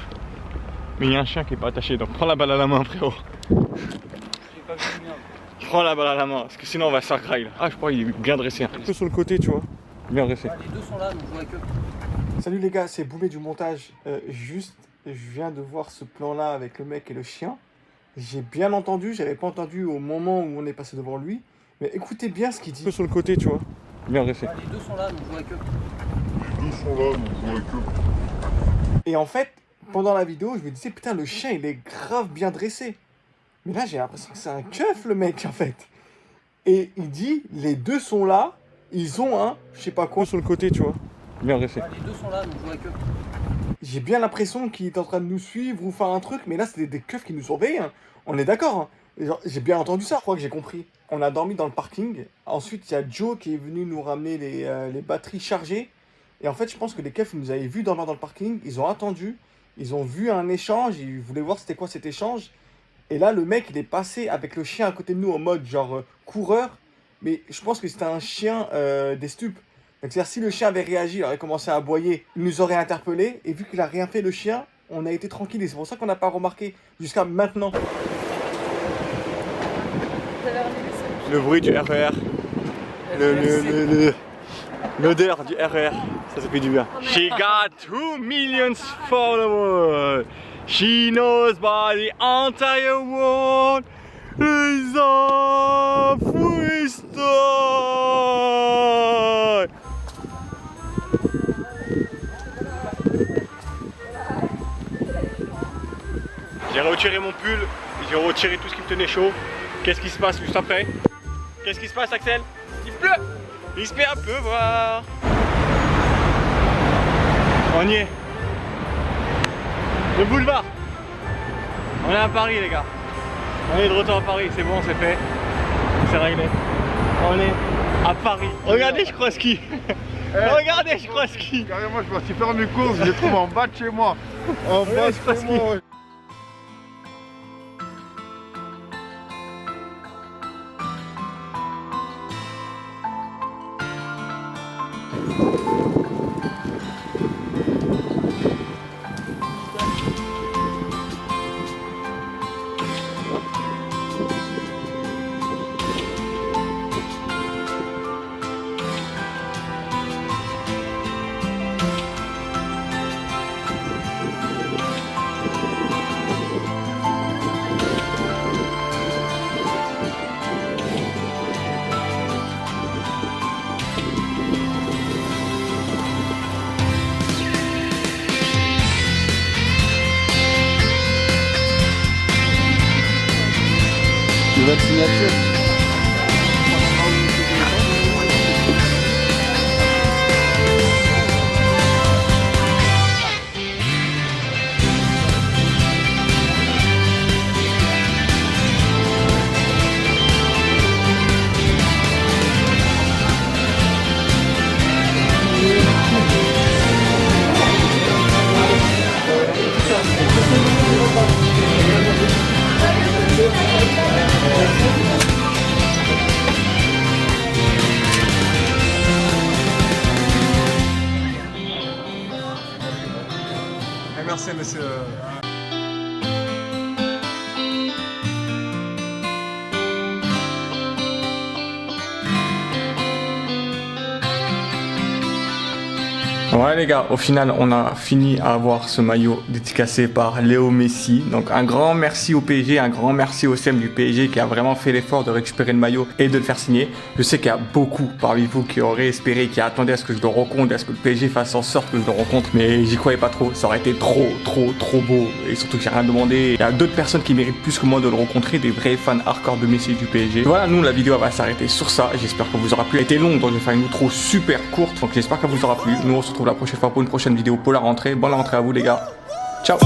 Mais il y a un chien qui est pas attaché, donc prends la balle à la main frérot. Prends la balle à la main, parce que sinon on va se faire graille là. Ah je crois qu'il est bien dressé. Un peu sur le côté tu vois. Bien dressé. Les deux sont là, donc je vois que. Salut les gars, c'est Boumé du montage. Je viens de voir ce plan là avec le mec et le chien. J'ai bien entendu, j'avais pas entendu au moment où on est passé devant lui. Mais écoutez bien ce qu'il dit. Un peu sur le côté tu vois. Bien dressé. Les deux sont là, donc je vois que. Et en fait, pendant la vidéo, je me disais putain le chien il est grave bien dressé. Mais là j'ai l'impression que c'est un keuf le mec en fait. Et il dit les deux sont là, ils ont un je sais pas quoi sur le côté tu vois. Bien dressé. Les deux sont là, donc je vois que. J'ai bien l'impression qu'il est en train de nous suivre ou faire un truc, mais là c'est des keufs qui nous surveillent. Hein. On est d'accord. Hein. J'ai bien entendu ça, je crois que j'ai compris. On a dormi dans le parking. Ensuite, il y a Joe qui est venu nous ramener les batteries chargées. Et en fait, je pense que les keufs nous avaient vu dormir dans le parking. Ils ont attendu. Ils ont vu un échange. Ils voulaient voir c'était quoi cet échange. Et là, le mec, il est passé avec le chien à côté de nous en mode genre coureur. Mais je pense que c'était un chien des stupes. Donc, c'est-à-dire, si le chien avait réagi, il aurait commencé à aboyer, il nous aurait interpellé. Et vu qu'il a rien fait, le chien, on a été tranquille. Et c'est pour ça qu'on n'a pas remarqué jusqu'à maintenant. Le bruit du RER. L'odeur du RER. Ça fait du bien. She got 2 million followers. She knows by the entire world. Is a freestyle. J'ai retiré mon pull, j'ai retiré tout ce qui me tenait chaud. Qu'est-ce qui se passe juste après? Qu'est-ce qui se passe Axel? Il pleut. Il se met à pleuvoir. On y est. Le boulevard. On est à Paris les gars. On est de retour à Paris, c'est bon, c'est fait. C'est réglé. On est à Paris. Regardez, je crois ski. Regardez, je crois ski. Carrément, je me suis faire mes courses, je les trouve en bas de chez moi. En bas de chez moi. Nouvelle signature. Ouais les gars, au final on a fini à avoir ce maillot dédicacé par Léo Messi. Donc un grand merci au PSG, un grand merci au CM du PSG qui a vraiment fait l'effort de récupérer le maillot et de le faire signer. Je sais qu'il y a beaucoup parmi vous qui auraient espéré, qui attendaient à ce que je le rencontre, à ce que le PSG fasse en sorte que je le rencontre. Mais j'y croyais pas trop, ça aurait été trop beau. Et surtout que j'ai rien demandé. Il y a d'autres personnes qui méritent plus que moi de le rencontrer, des vrais fans hardcore de Messi et du PSG. Voilà, nous la vidéo va s'arrêter sur ça. J'espère que vous aura plu. Elle était longue donc je vais faire une outro super courte. Donc j'espère que vous aura plu. Nous on se retrouve la prochaine fois pour une prochaine vidéo pour la rentrée. Bonne rentrée à vous les gars. Ciao.